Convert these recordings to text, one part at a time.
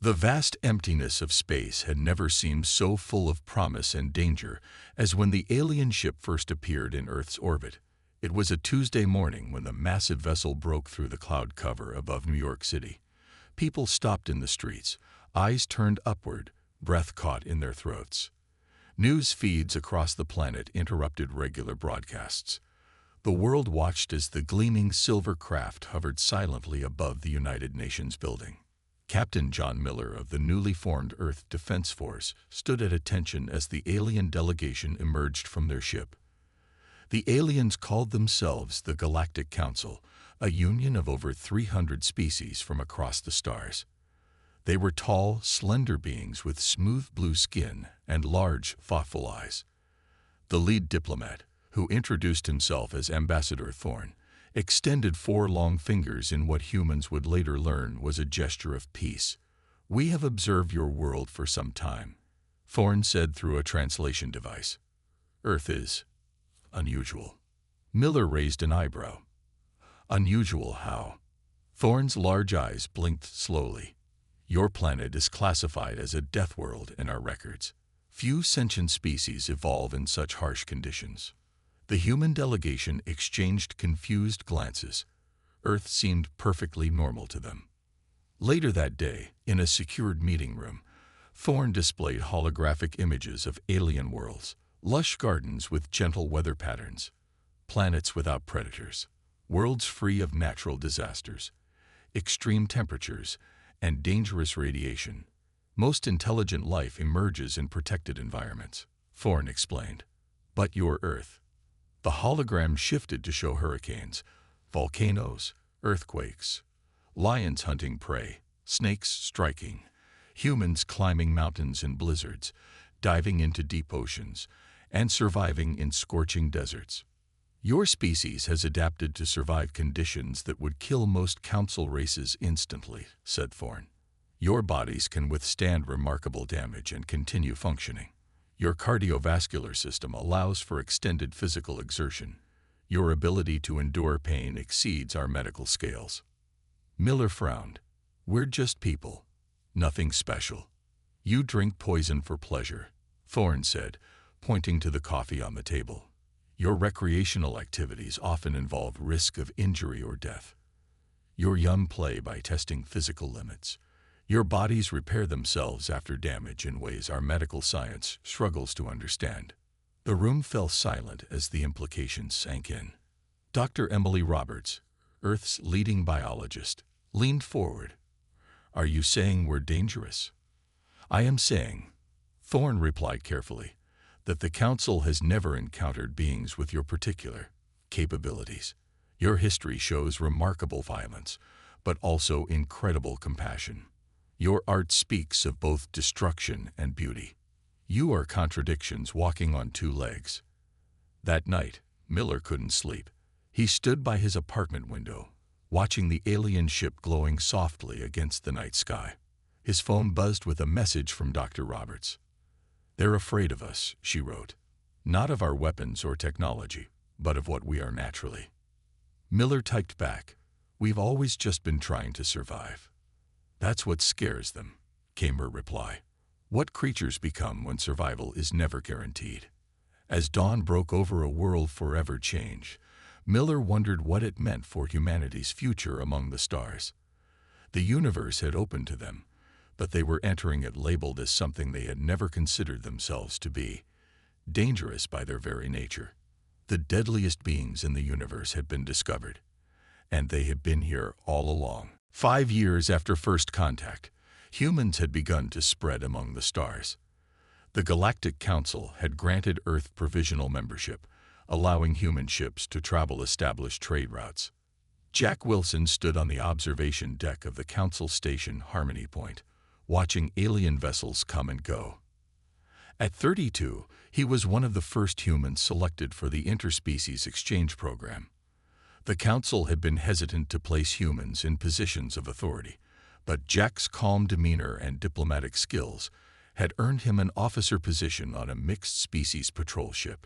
The vast emptiness of space had never seemed so full of promise and danger as when the alien ship first appeared in Earth's orbit. It was a Tuesday morning when the massive vessel broke through the cloud cover above New York City. People stopped in the streets, eyes turned upward, breath caught in their throats. News feeds across the planet interrupted regular broadcasts. The world watched as the gleaming silver craft hovered silently above the United Nations building. Captain John Miller of the newly formed Earth Defense Force stood at attention as the alien delegation emerged from their ship. The aliens called themselves the Galactic Council, a union of over 300 species from across the stars. They were tall, slender beings with smooth blue skin and large, thoughtful eyes. The lead diplomat, who introduced himself as Ambassador Thorne, extended 4 long fingers in what humans would later learn was a gesture of peace. "We have observed your world for some time," Thorne said through a translation device. "Earth is unusual." Miller raised an eyebrow. "Unusual how?" Thorne's large eyes blinked slowly. "Your planet is classified as a death world in our records. Few sentient species evolve in such harsh conditions." The human delegation exchanged confused glances. Earth seemed perfectly normal to them. Later that day, in a secured meeting room, Thorne displayed holographic images of alien worlds, lush gardens with gentle weather patterns, planets without predators, worlds free of natural disasters, extreme temperatures, and dangerous radiation. Most intelligent life emerges in protected environments, Thorne explained. But your Earth. The hologram shifted to show hurricanes, volcanoes, earthquakes, lions hunting prey, snakes striking, humans climbing mountains in blizzards, diving into deep oceans, and surviving in scorching deserts. Your species has adapted to survive conditions that would kill most council races instantly, said Thorne. Your bodies can withstand remarkable damage and continue functioning. Your cardiovascular system allows for extended physical exertion. Your ability to endure pain exceeds our medical scales. Miller frowned. We're just people. Nothing special. You drink poison for pleasure, Thorne said, pointing to the coffee on the table. Your recreational activities often involve risk of injury or death. Your young play by testing physical limits. Your bodies repair themselves after damage in ways our medical science struggles to understand. The room fell silent as the implications sank in. Dr. Emily Roberts, Earth's leading biologist, leaned forward. Are you saying we're dangerous? I am saying, Thorne replied carefully, that the Council has never encountered beings with your particular capabilities. Your history shows remarkable violence, but also incredible compassion. Your art speaks of both destruction and beauty. You are contradictions walking on 2 legs. That night, Miller couldn't sleep. He stood by his apartment window, watching the alien ship glowing softly against the night sky. His phone buzzed with a message from Dr. Roberts. They're afraid of us, she wrote. Not of our weapons or technology, but of what we are naturally. Miller typed back, we've always just been trying to survive. That's what scares them, came her reply. What creatures become when survival is never guaranteed. As dawn broke over a world forever changed, Miller wondered what it meant for humanity's future among the stars. The universe had opened to them, but they were entering it labeled as something they had never considered themselves to be, dangerous by their very nature. The deadliest beings in the universe had been discovered, and they had been here all along. 5 years after first contact, humans had begun to spread among the stars. The Galactic Council had granted Earth provisional membership, allowing human ships to travel established trade routes. Jack Wilson stood on the observation deck of the Council station Harmony Point, watching alien vessels come and go. At 32, he was one of the first humans selected for the interspecies exchange program. The Council had been hesitant to place humans in positions of authority, but Jack's calm demeanor and diplomatic skills had earned him an officer position on a mixed-species patrol ship.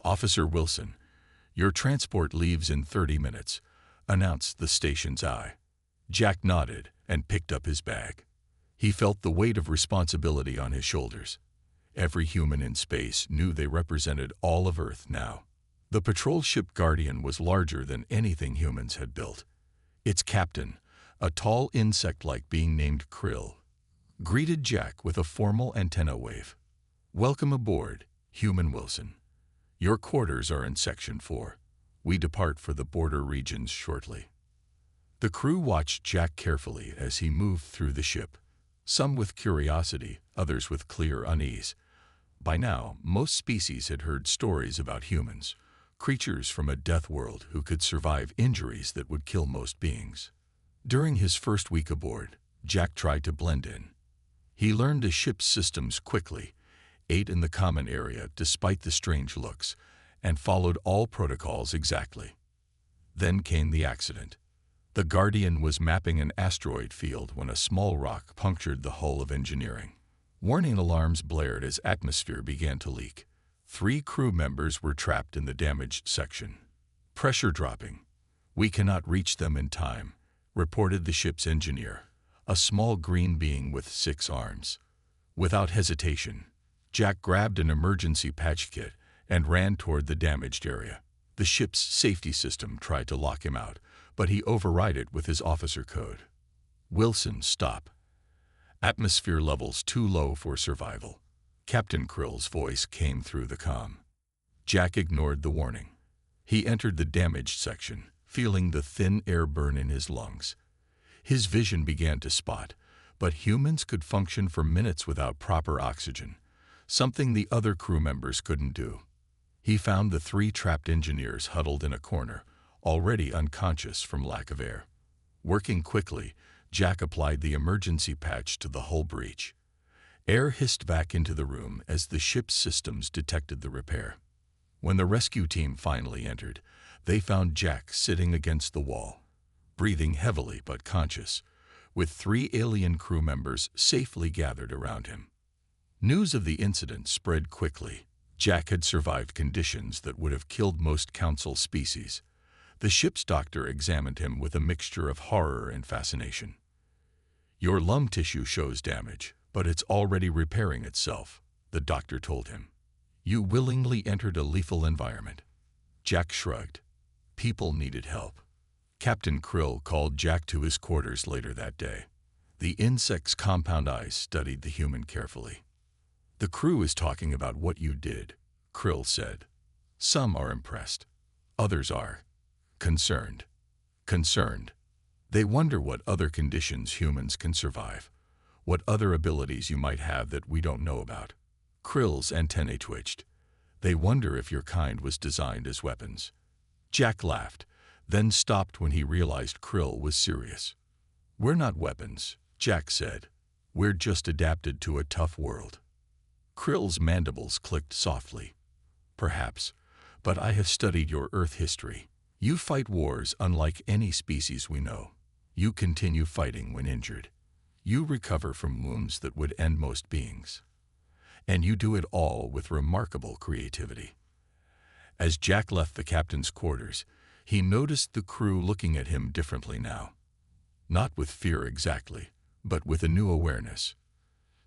Officer Wilson, your transport leaves in 30 minutes, announced the station's eye. Jack nodded and picked up his bag. He felt the weight of responsibility on his shoulders. Every human in space knew they represented all of Earth now. The patrol ship Guardian was larger than anything humans had built. Its captain, a tall insect-like being named Krill, greeted Jack with a formal antenna wave. "Welcome aboard, Human Wilson. Your quarters are in Section 4. We depart for the border regions shortly." The crew watched Jack carefully as he moved through the ship, some with curiosity, others with clear unease. By now, most species had heard stories about humans, creatures from a death world who could survive injuries that would kill most beings. During his first week aboard, Jack tried to blend in. He learned the ship's systems quickly, ate in the common area despite the strange looks, and followed all protocols exactly. Then came the accident. The Guardian was mapping an asteroid field when a small rock punctured the hull of engineering. Warning alarms blared as atmosphere began to leak. 3 crew members were trapped in the damaged section. "Pressure dropping. We cannot reach them in time," reported the ship's engineer, a small green being with 6 arms. Without hesitation, Jack grabbed an emergency patch kit and ran toward the damaged area. The ship's safety system tried to lock him out, but he override it with his officer code. "Wilson, stop. Atmosphere levels too low for survival." Captain Krill's voice came through the comm. Jack ignored the warning. He entered the damaged section, feeling the thin air burn in his lungs. His vision began to spot, but humans could function for minutes without proper oxygen, something the other crew members couldn't do. He found the 3 trapped engineers huddled in a corner, already unconscious from lack of air. Working quickly, Jack applied the emergency patch to the hull breach. Air hissed back into the room as the ship's systems detected the repair. When the rescue team finally entered, they found Jack sitting against the wall, breathing heavily but conscious, with 3 alien crew members safely gathered around him. News of the incident spread quickly. Jack had survived conditions that would have killed most council species. The ship's doctor examined him with a mixture of horror and fascination. "Your lung tissue shows damage, but it's already repairing itself," the doctor told him. "You willingly entered a lethal environment." Jack shrugged. People needed help. Captain Krill called Jack to his quarters later that day. The insect's compound eyes studied the human carefully. "The crew is talking about what you did," Krill said. "Some are impressed. Others are concerned. They wonder what other conditions humans can survive, what other abilities you might have that we don't know about." Krill's antennae twitched. "They wonder if your kind was designed as weapons." Jack laughed, then stopped when he realized Krill was serious. "We're not weapons," Jack said. "We're just adapted to a tough world." Krill's mandibles clicked softly. "Perhaps, but I have studied your Earth history. You fight wars unlike any species we know. You continue fighting when injured. You recover from wounds that would end most beings. And you do it all with remarkable creativity." As Jack left the captain's quarters, he noticed the crew looking at him differently now. Not with fear exactly, but with a new awareness.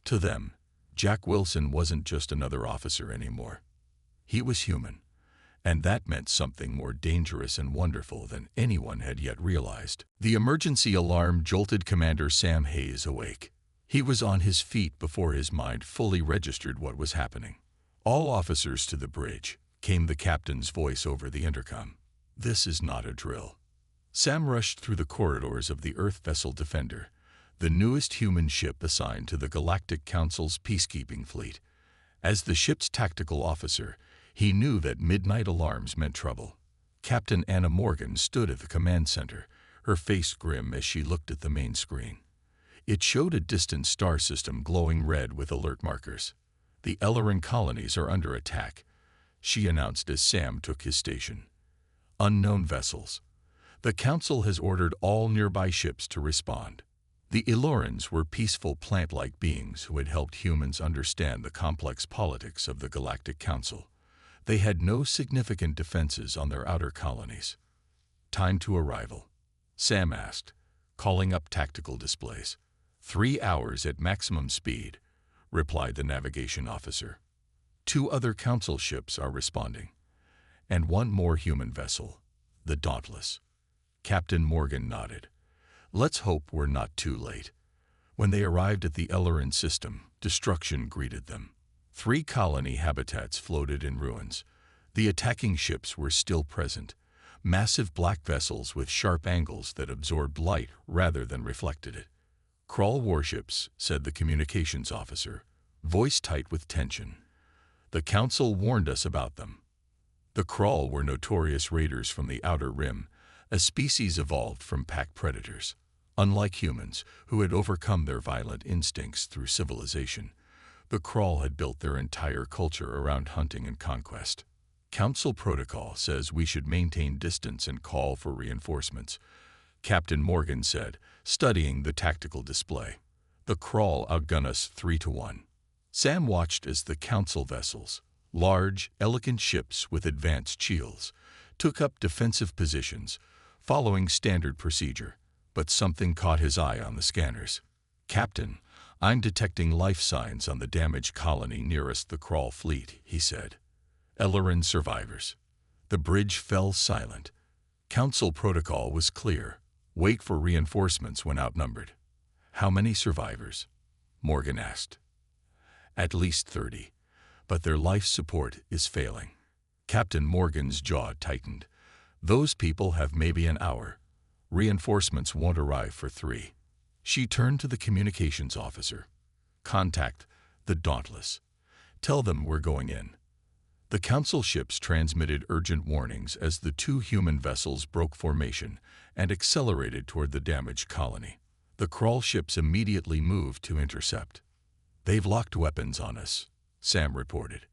To them, Jack Wilson wasn't just another officer anymore. He was human, and that meant something more dangerous and wonderful than anyone had yet realized. The emergency alarm jolted Commander Sam Hayes awake. He was on his feet before his mind fully registered what was happening. "All officers to the bridge," came the captain's voice over the intercom. "This is not a drill." Sam rushed through the corridors of the Earth vessel Defender, the newest human ship assigned to the Galactic Council's peacekeeping fleet. As the ship's tactical officer, he knew that midnight alarms meant trouble. Captain Anna Morgan stood at the command center, her face grim as she looked at the main screen. It showed a distant star system glowing red with alert markers. "The Ellerin colonies are under attack," she announced as Sam took his station. "Unknown vessels. The Council has ordered all nearby ships to respond." The Elorans were peaceful plant-like beings who had helped humans understand the complex politics of the Galactic Council. They had no significant defenses on their outer colonies. "Time to arrival," Sam asked, calling up tactical displays. 3 hours at maximum speed, replied the navigation officer. 2 other council ships are responding, and 1 more human vessel, the Dauntless. Captain Morgan nodded. Let's hope we're not too late. When they arrived at the Ellerin system, destruction greeted them. 3 colony habitats floated in ruins. The attacking ships were still present, massive black vessels with sharp angles that absorbed light rather than reflected it. Crawl warships, said the communications officer, voice tight with tension. The council warned us about them. The Crawl were notorious raiders from the Outer Rim, a species evolved from pack predators. Unlike humans, who had overcome their violent instincts through civilization, the Crawl had built their entire culture around hunting and conquest. Council protocol says we should maintain distance and call for reinforcements, Captain Morgan said, studying the tactical display. The Crawl outgun us 3-1. Sam watched as the council vessels, large, elegant ships with advanced shields, took up defensive positions, following standard procedure. But something caught his eye on the scanners. Captain, I'm detecting life signs on the damaged colony nearest the Crawl fleet, he said. Ellerin survivors. The bridge fell silent. Council protocol was clear. Wait for reinforcements when outnumbered. How many survivors? Morgan asked. At least 30, but their life support is failing. Captain Morgan's jaw tightened. Those people have maybe an hour. Reinforcements won't arrive for 3. She turned to the communications officer. Contact the Dauntless. Tell them we're going in. The council ships transmitted urgent warnings as the 2 human vessels broke formation and accelerated toward the damaged colony. The Crawl ships immediately moved to intercept. They've locked weapons on us, Sam reported.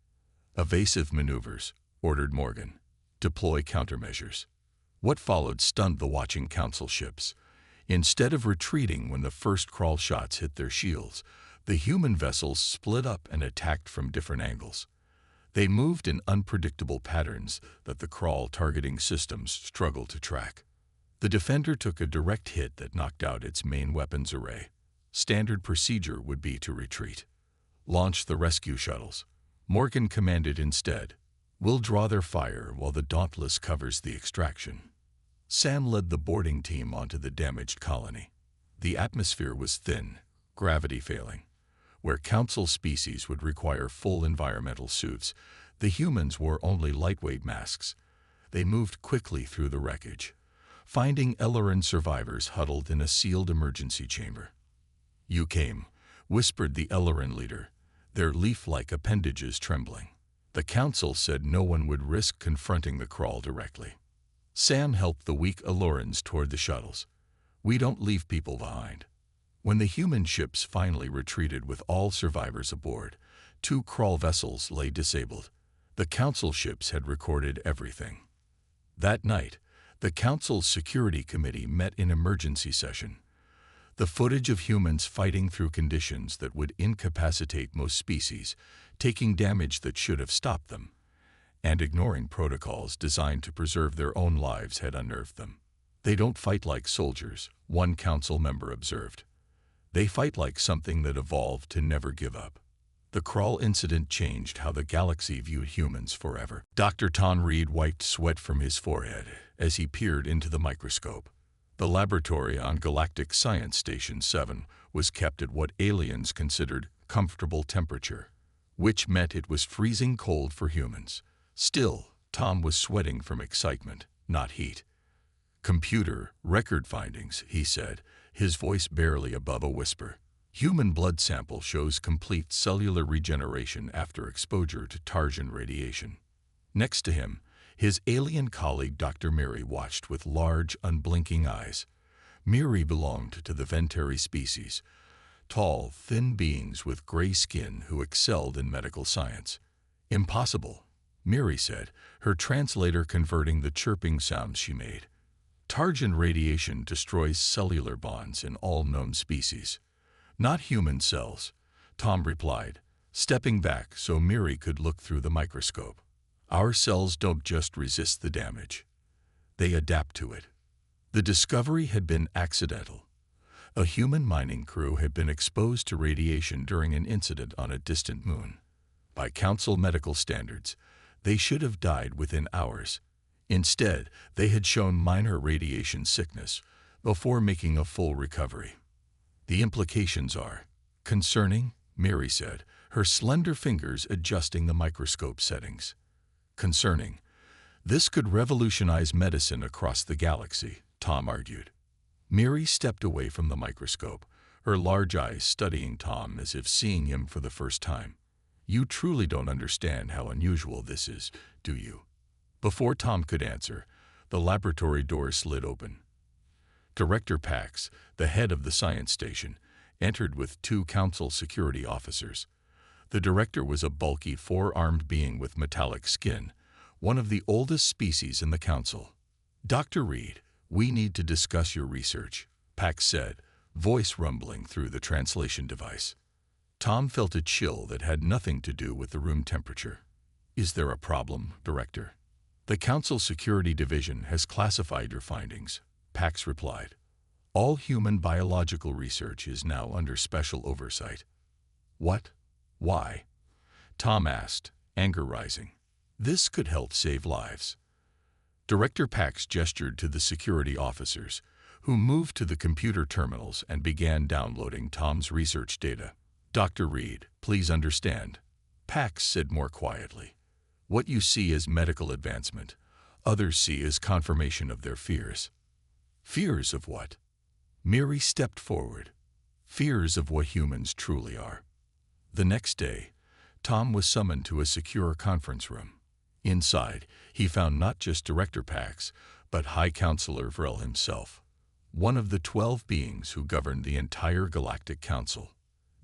Evasive maneuvers, ordered Morgan. Deploy countermeasures. What followed stunned the watching council ships. Instead of retreating when the first Crawl shots hit their shields, the human vessels split up and attacked from different angles. They moved in unpredictable patterns that the Crawl targeting systems struggled to track. The Defender took a direct hit that knocked out its main weapons array. Standard procedure would be to retreat. Launch the rescue shuttles. Morgan commanded instead. We'll draw their fire while the Dauntless covers the extraction. Sam led the boarding team onto the damaged colony. The atmosphere was thin, gravity failing. Where council species would require full environmental suits, the humans wore only lightweight masks. They moved quickly through the wreckage, finding Ellerin survivors huddled in a sealed emergency chamber. You came, whispered the Ellerin leader, their leaf-like appendages trembling. The council said no one would risk confronting the Crawl directly. Sam helped the weak Ellorins toward the shuttles. We don't leave people behind. When the human ships finally retreated with all survivors aboard, 2 Crawl vessels lay disabled. The council ships had recorded everything. That night, the council's security committee met in emergency session. The footage of humans fighting through conditions that would incapacitate most species, taking damage that should have stopped them, and ignoring protocols designed to preserve their own lives had unnerved them. They don't fight like soldiers, one council member observed. They fight like something that evolved to never give up. The Crawl incident changed how the galaxy viewed humans forever. Dr. Ton Reed wiped sweat from his forehead as he peered into the microscope. The laboratory on Galactic Science Station 7 was kept at what aliens considered comfortable temperature, which meant it was freezing cold for humans. Still, Tom was sweating from excitement, not heat. Computer record findings, he said, his voice barely above a whisper. Human blood sample shows complete cellular regeneration after exposure to Tarjan radiation. Next to him, his alien colleague Dr. Miri watched with large, unblinking eyes. Miri belonged to the Ventari species, tall, thin beings with gray skin who excelled in medical science. Impossible, Miri said, her translator converting the chirping sounds she made. Tarjan radiation destroys cellular bonds in all known species. Not human cells, Tom replied, stepping back so Miri could look through the microscope. Our cells don't just resist the damage. They adapt to it. The discovery had been accidental. A human mining crew had been exposed to radiation during an incident on a distant moon. By Council medical standards, they should have died within hours. Instead, they had shown minor radiation sickness before making a full recovery. The implications are concerning, Mary said, her slender fingers adjusting the microscope settings. Concerning. This could revolutionize medicine across the galaxy, Tom argued. Mary stepped away from the microscope, her large eyes studying Tom as if seeing him for the first time. You truly don't understand how unusual this is, do you? Before Tom could answer, the laboratory door slid open. Director Pax, the head of the science station, entered with 2 Council security officers. The director was a bulky, 4-armed being with metallic skin, one of the oldest species in the Council. Dr. Reed, we need to discuss your research, Pax said, voice rumbling through the translation device. Tom felt a chill that had nothing to do with the room temperature. Is there a problem, Director? The Council Security Division has classified your findings, Pax replied. All human biological research is now under special oversight. What? Why? Tom asked, anger rising. This could help save lives. Director Pax gestured to the security officers, who moved to the computer terminals and began downloading Tom's research data. Dr. Reed, please understand, Pax said more quietly. What you see as medical advancement, others see as confirmation of their fears. Fears of what? Mary stepped forward. Fears of what humans truly are. The next day, Tom was summoned to a secure conference room. Inside, he found not just Director Pax, but High Counselor Vrel himself, one of the 12 beings who governed the entire Galactic Council.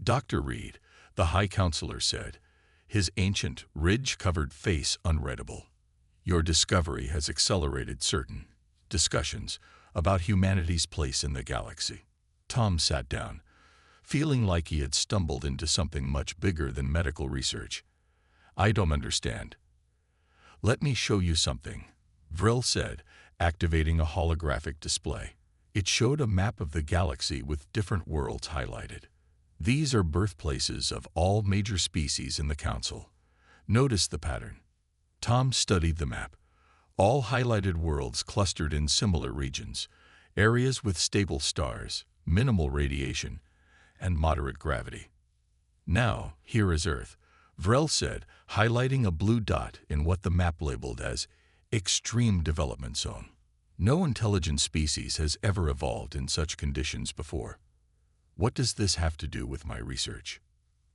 Dr. Reed, the High Counselor said, his ancient, ridge-covered face unreadable. Your discovery has accelerated certain discussions about humanity's place in the galaxy. Tom sat down, feeling like he had stumbled into something much bigger than medical research. I don't understand. Let me show you something, Vril said, activating a holographic display. It showed a map of the galaxy with different worlds highlighted. These are birthplaces of all major species in the Council. Notice the pattern. Tom studied the map. All highlighted worlds clustered in similar regions, areas with stable stars, minimal radiation, and moderate gravity. Now, here is Earth, Vrel said, highlighting a blue dot in what the map labeled as Extreme Development Zone. No intelligent species has ever evolved in such conditions before. What does this have to do with my research?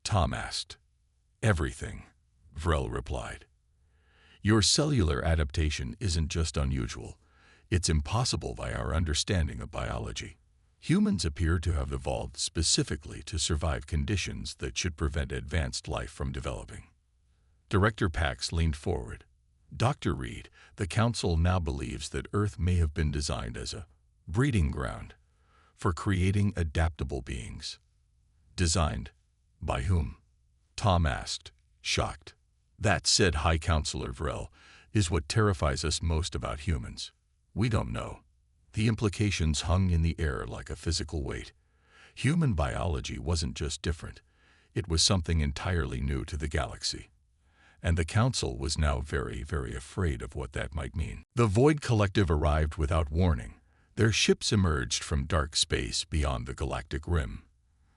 Tom asked. Everything, Vrel replied. Your cellular adaptation isn't just unusual, it's impossible by our understanding of biology. Humans appear to have evolved specifically to survive conditions that should prevent advanced life from developing. Director Pax leaned forward. Dr. Reed, the Council now believes that Earth may have been designed as a breeding ground for creating adaptable beings. Designed by whom? Tom asked, shocked. That, said High Counselor Vrel, is what terrifies us most about humans. We don't know. The implications hung in the air like a physical weight. Human biology wasn't just different. It was something entirely new to the galaxy. And the Council was now very, very afraid of what that might mean. The Void Collective arrived without warning. Their ships emerged from dark space beyond the galactic rim.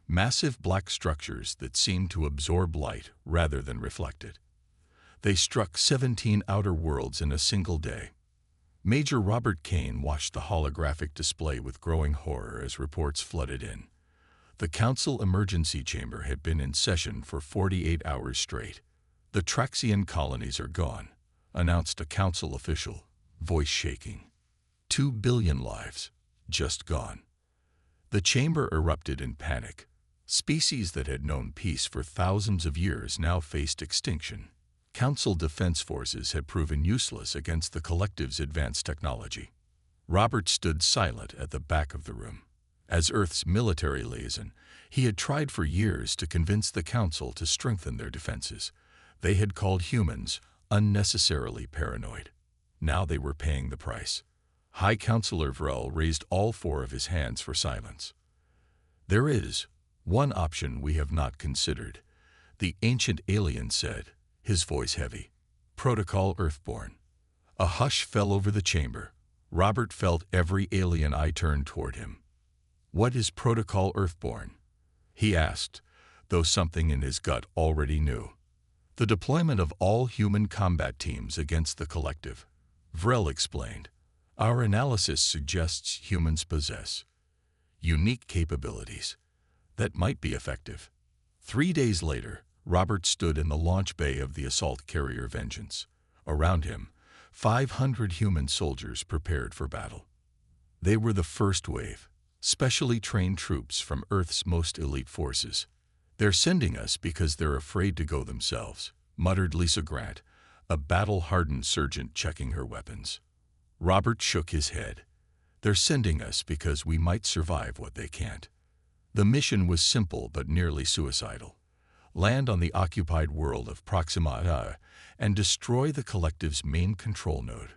Massive black structures that seemed to absorb light rather than reflect it. They struck 17 outer worlds in a single day. Major Robert Kane watched the holographic display with growing horror as reports flooded in. The Council Emergency Chamber had been in session for 48 hours straight. The Traxian colonies are gone, announced a Council official, voice shaking. 2 billion lives, just gone. The chamber erupted in panic. Species that had known peace for thousands of years now faced extinction. Council defense forces had proven useless against the collective's advanced technology. Robert stood silent at the back of the room. As Earth's military liaison, he had tried for years to convince the Council to strengthen their defenses. They had called humans unnecessarily paranoid. Now they were paying the price. High Counselor Vrel raised all 4 of his hands for silence. There is one option we have not considered, the ancient alien said, his voice heavy. Protocol Earthborn. A hush fell over the chamber. Robert felt every alien eye turned toward him. What is Protocol Earthborn? He asked, though something in his gut already knew. The deployment of all human combat teams against the collective. Vrel explained. Our analysis suggests humans possess unique capabilities that might be effective. 3 days later, Robert stood in the launch bay of the assault carrier Vengeance. Around him, 500 human soldiers prepared for battle. They were the first wave, specially trained troops from Earth's most elite forces. They're sending us because they're afraid to go themselves, muttered Lisa Grant, a battle-hardened sergeant checking her weapons. Robert shook his head. They're sending us because we might survive what they can't. The mission was simple but nearly suicidal. Land on the occupied world of Proxima and destroy the collective's main control node.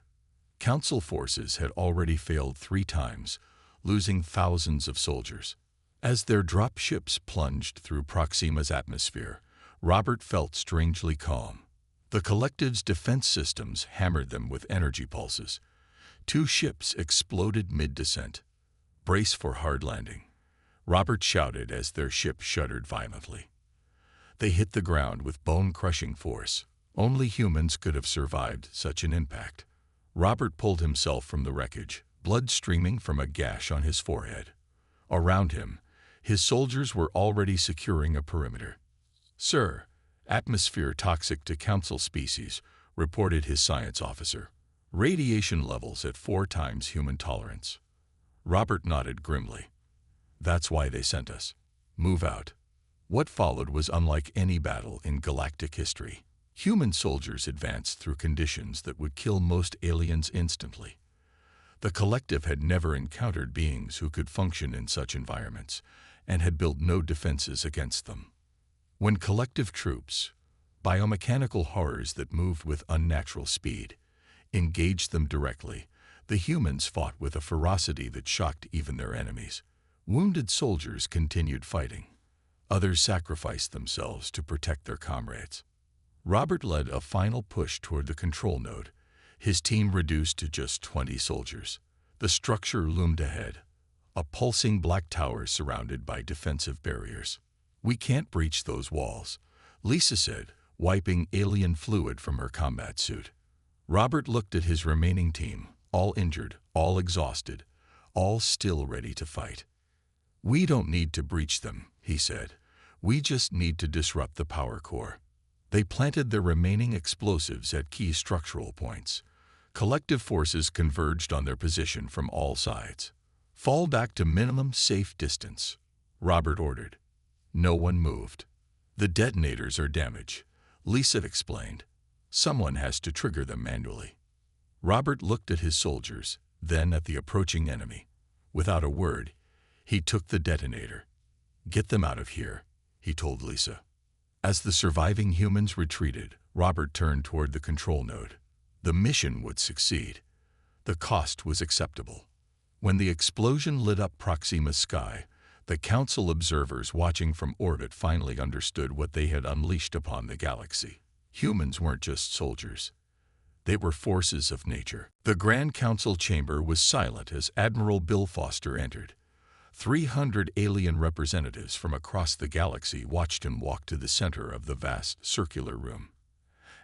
Council forces had already failed 3 times, losing thousands of soldiers. As their drop ships plunged through Proxima's atmosphere, Robert felt strangely calm. The collective's defense systems hammered them with energy pulses. 2 ships exploded mid-descent. Brace for hard landing, Robert shouted as their ship shuddered violently. They hit the ground with bone-crushing force. Only humans could have survived such an impact. Robert pulled himself from the wreckage, blood streaming from a gash on his forehead. Around him, his soldiers were already securing a perimeter. Sir, atmosphere toxic to Council species, reported his science officer. Radiation levels at 4 times human tolerance. Robert nodded grimly. That's why they sent us. Move out. What followed was unlike any battle in galactic history. Human soldiers advanced through conditions that would kill most aliens instantly. The collective had never encountered beings who could function in such environments, and had built no defenses against them. When collective troops, biomechanical horrors that moved with unnatural speed, engaged them directly, the humans fought with a ferocity that shocked even their enemies. Wounded soldiers continued fighting. Others sacrificed themselves to protect their comrades. Robert led a final push toward the control node, his team reduced to just 20 soldiers. The structure loomed ahead, a pulsing black tower surrounded by defensive barriers. We can't breach those walls, Lisa said, wiping alien fluid from her combat suit. Robert looked at his remaining team, all injured, all exhausted, all still ready to fight. We don't need to breach them, he said. We just need to disrupt the power core. They planted their remaining explosives at key structural points. Collective forces converged on their position from all sides. Fall back to minimum safe distance, Robert ordered. No one moved. The detonators are damaged, Lisa explained. Someone has to trigger them manually. Robert looked at his soldiers, then at the approaching enemy. Without a word, he took the detonator. Get them out of here, he told Lisa. As the surviving humans retreated, Robert turned toward the control node. The mission would succeed. The cost was acceptable. When the explosion lit up Proxima's sky, the Council observers watching from orbit finally understood what they had unleashed upon the galaxy. Humans weren't just soldiers. They were forces of nature. The Grand Council chamber was silent as Admiral Bill Foster entered. 300 alien representatives from across the galaxy watched him walk to the center of the vast circular room.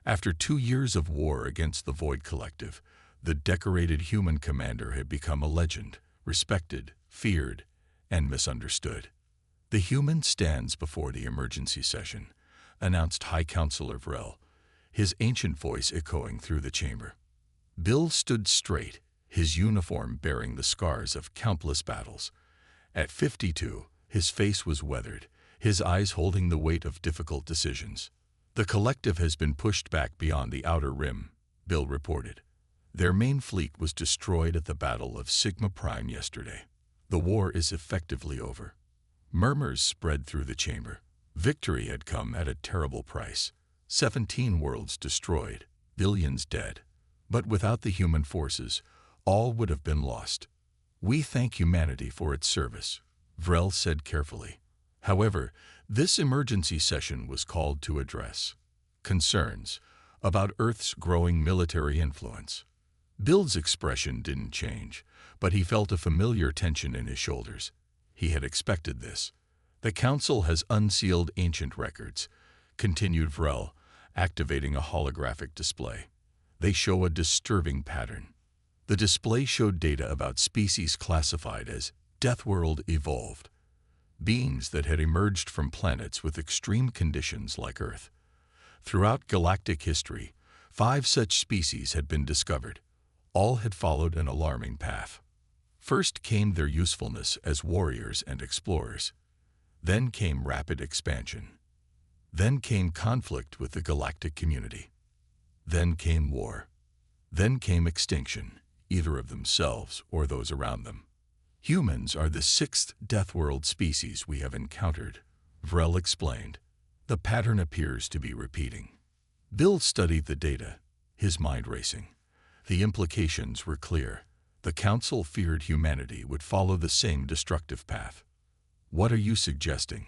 After 2 years of war against the Void Collective, the decorated human commander had become a legend, respected, feared, and misunderstood. The human stands before the emergency session, announced High Counselor Vrel, his ancient voice echoing through the chamber. Bill stood straight, his uniform bearing the scars of countless battles. At 52, his face was weathered, his eyes holding the weight of difficult decisions. The collective has been pushed back beyond the outer rim, Bill reported. Their main fleet was destroyed at the Battle of Sigma Prime yesterday. The war is effectively over. Murmurs spread through the chamber. Victory had come at a terrible price. 17 worlds destroyed, billions dead. But without the human forces, all would have been lost. We thank humanity for its service, Vrel said carefully. However, this emergency session was called to address concerns about Earth's growing military influence. Bill's expression didn't change, but he felt a familiar tension in his shoulders. He had expected this. The Council has unsealed ancient records, continued Vrel, activating a holographic display. They show a disturbing pattern. The display showed data about species classified as Deathworld evolved, beings that had emerged from planets with extreme conditions like Earth. Throughout galactic history, 5 such species had been discovered. All had followed an alarming path. First came their usefulness as warriors and explorers. Then came rapid expansion. Then came conflict with the galactic community. Then came war. Then came extinction, either of themselves or those around them. Humans are the 6th Deathworld species we have encountered, Vrel explained. The pattern appears to be repeating. Bill studied the data, his mind racing. The implications were clear. The Council feared humanity would follow the same destructive path. What are you suggesting?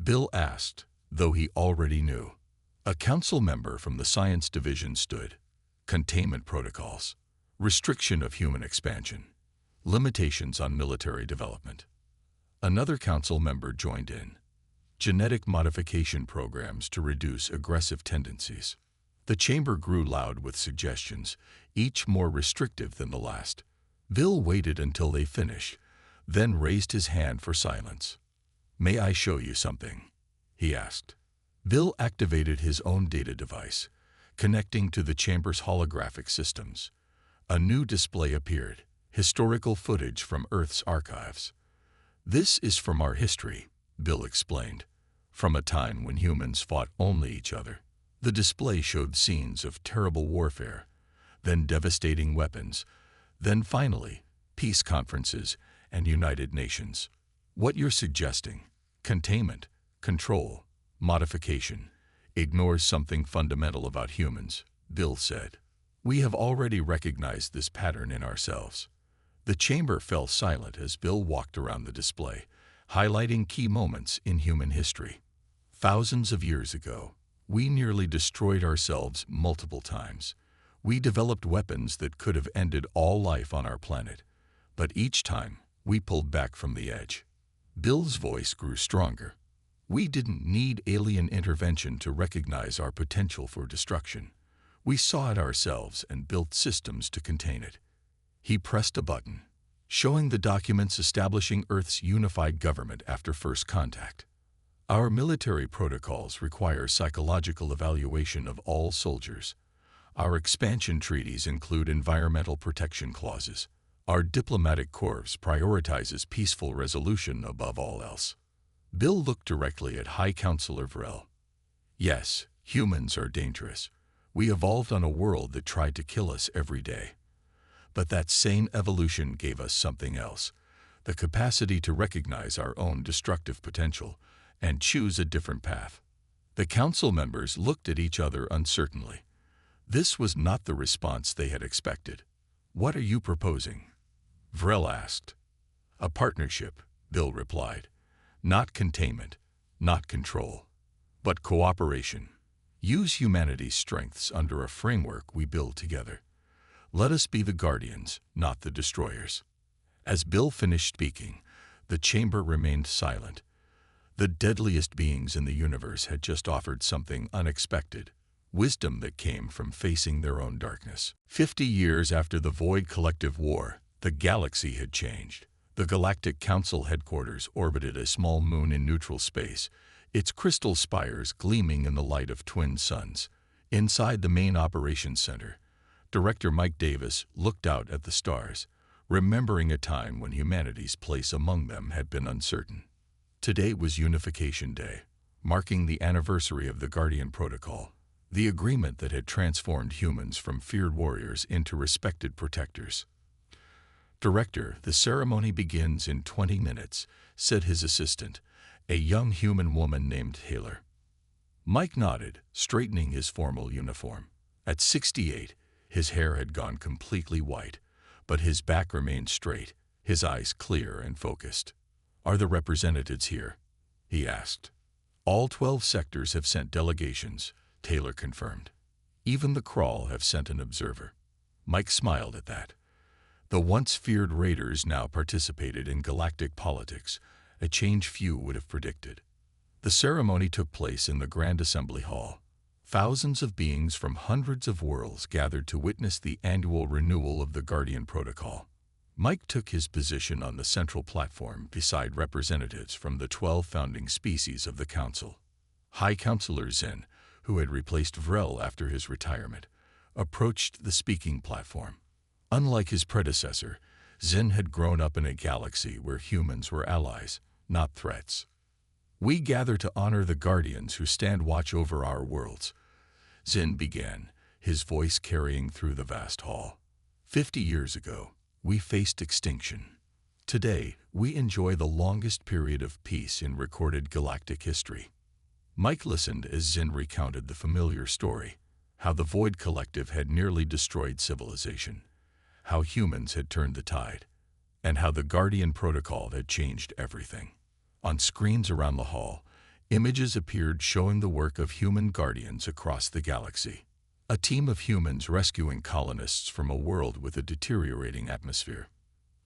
Bill asked, though he already knew. A Council member from the Science Division stood. Containment protocols, restriction of human expansion, limitations on military development. Another Council member joined in. Genetic modification programs to reduce aggressive tendencies. The chamber grew loud with suggestions, each more restrictive than the last. Bill waited until they finished, then raised his hand for silence. "May I show you something?" he asked. Bill activated his own data device, connecting to the chamber's holographic systems. A new display appeared, historical footage from Earth's archives. "This is from our history," Bill explained, "from a time when humans fought only each other." The display showed scenes of terrible warfare, then devastating weapons, then finally, peace conferences and United Nations. What you're suggesting, containment, control, modification, ignores something fundamental about humans, Bill said. We have already recognized this pattern in ourselves. The chamber fell silent as Bill walked around the display, highlighting key moments in human history. Thousands of years ago, we nearly destroyed ourselves multiple times. We developed weapons that could have ended all life on our planet, but each time we pulled back from the edge. Bill's voice grew stronger. We didn't need alien intervention to recognize our potential for destruction. We saw it ourselves and built systems to contain it. He pressed a button, showing the documents establishing Earth's unified government after first contact. Our military protocols require psychological evaluation of all soldiers. Our expansion treaties include environmental protection clauses. Our diplomatic corps prioritizes peaceful resolution above all else. Bill looked directly at High Counselor Vrel. Yes, humans are dangerous. We evolved on a world that tried to kill us every day. But that same evolution gave us something else, the capacity to recognize our own destructive potential and choose a different path. The Council members looked at each other uncertainly. This was not the response they had expected. What are you proposing? Vrel asked. A partnership, Bill replied. Not containment, not control, but cooperation. Use humanity's strengths under a framework we build together. Let us be the guardians, not the destroyers. As Bill finished speaking, the chamber remained silent. The deadliest beings in the universe had just offered something unexpected, wisdom that came from facing their own darkness. 50 years after the Void Collective War, the galaxy had changed. The Galactic Council headquarters orbited a small moon in neutral space, its crystal spires gleaming in the light of twin suns. Inside the main operations center, Director Mike Davis looked out at the stars, remembering a time when humanity's place among them had been uncertain. Today was Unification Day, marking the anniversary of the Guardian Protocol, the agreement that had transformed humans from feared warriors into respected protectors. Director, the ceremony begins in 20 minutes, said his assistant, a young human woman named Haler. Mike nodded, straightening his formal uniform. At 68, his hair had gone completely white, but his back remained straight, his eyes clear and focused. "Are the representatives here?" he asked. "All 12 sectors have sent delegations," Taylor confirmed. "Even the Crawl have sent an observer." Mike smiled at that. The once feared raiders now participated in galactic politics, a change few would have predicted. The ceremony took place in the Grand Assembly Hall. Thousands of beings from hundreds of worlds gathered to witness the annual renewal of the Guardian Protocol. Mike took his position on the central platform beside representatives from the 12 founding species of the Council. High Counselor Zin, who had replaced Vrel after his retirement, approached the speaking platform. Unlike his predecessor, Zin had grown up in a galaxy where humans were allies, not threats. "We gather to honor the Guardians who stand watch over our worlds," Zin began, his voice carrying through the vast hall. 50 years ago, we faced extinction. Today, we enjoy the longest period of peace in recorded galactic history. Mike listened as Zin recounted the familiar story, how the Void Collective had nearly destroyed civilization, how humans had turned the tide, and how the Guardian Protocol had changed everything. On screens around the hall, images appeared showing the work of human guardians across the galaxy. A team of humans rescuing colonists from a world with a deteriorating atmosphere.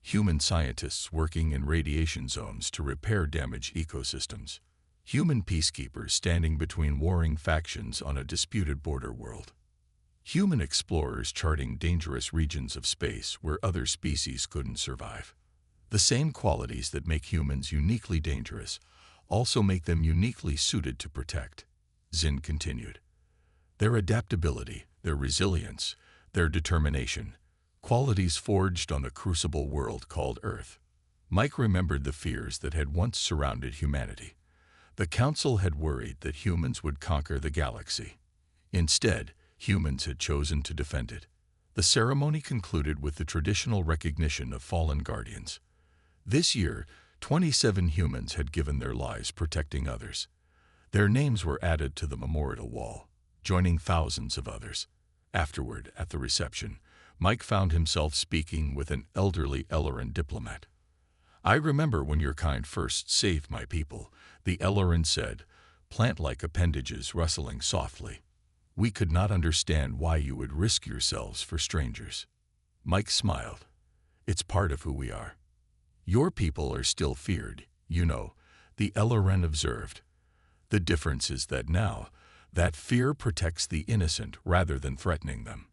Human scientists working in radiation zones to repair damaged ecosystems. Human peacekeepers standing between warring factions on a disputed border world. Human explorers charting dangerous regions of space where other species couldn't survive. The same qualities that make humans uniquely dangerous also make them uniquely suited to protect, Zin continued. Their adaptability, their resilience, their determination, qualities forged on the crucible world called Earth. Mike remembered the fears that had once surrounded humanity. The Council had worried that humans would conquer the galaxy. Instead, humans had chosen to defend it. The ceremony concluded with the traditional recognition of fallen guardians. This year, 27 humans had given their lives protecting others. Their names were added to the memorial wall, joining thousands of others. Afterward, at the reception, Mike found himself speaking with an elderly Elleran diplomat. "I remember when your kind first saved my people," the Elleran said, plant-like appendages rustling softly. "We could not understand why you would risk yourselves for strangers." Mike smiled. "It's part of who we are." "Your people are still feared, you know," the Elleran observed. "The difference is that now, that fear protects the innocent rather than threatening them."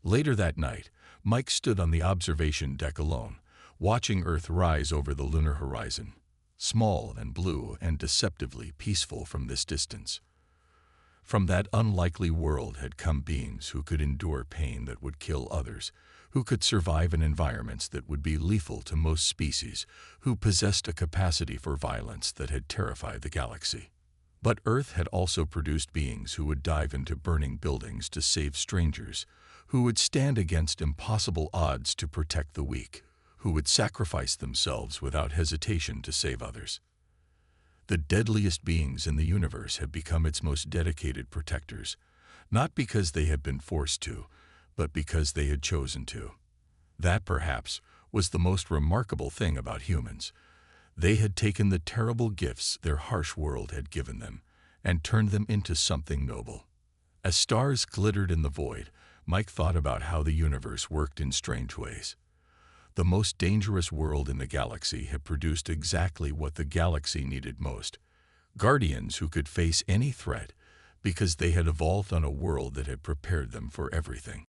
Later that night, Mike stood on the observation deck alone, watching Earth rise over the lunar horizon, small and blue and deceptively peaceful from this distance. From that unlikely world had come beings who could endure pain that would kill others, who could survive in environments that would be lethal to most species, who possessed a capacity for violence that had terrified the galaxy. But Earth had also produced beings who would dive into burning buildings to save strangers, who would stand against impossible odds to protect the weak, who would sacrifice themselves without hesitation to save others. The deadliest beings in the universe have become its most dedicated protectors, not because they had been forced to, but because they had chosen to. That, perhaps, was the most remarkable thing about humans. They had taken the terrible gifts their harsh world had given them and turned them into something noble. As stars glittered in the void, Mike thought about how the universe worked in strange ways. The most dangerous world in the galaxy had produced exactly what the galaxy needed most: guardians who could face any threat because they had evolved on a world that had prepared them for everything.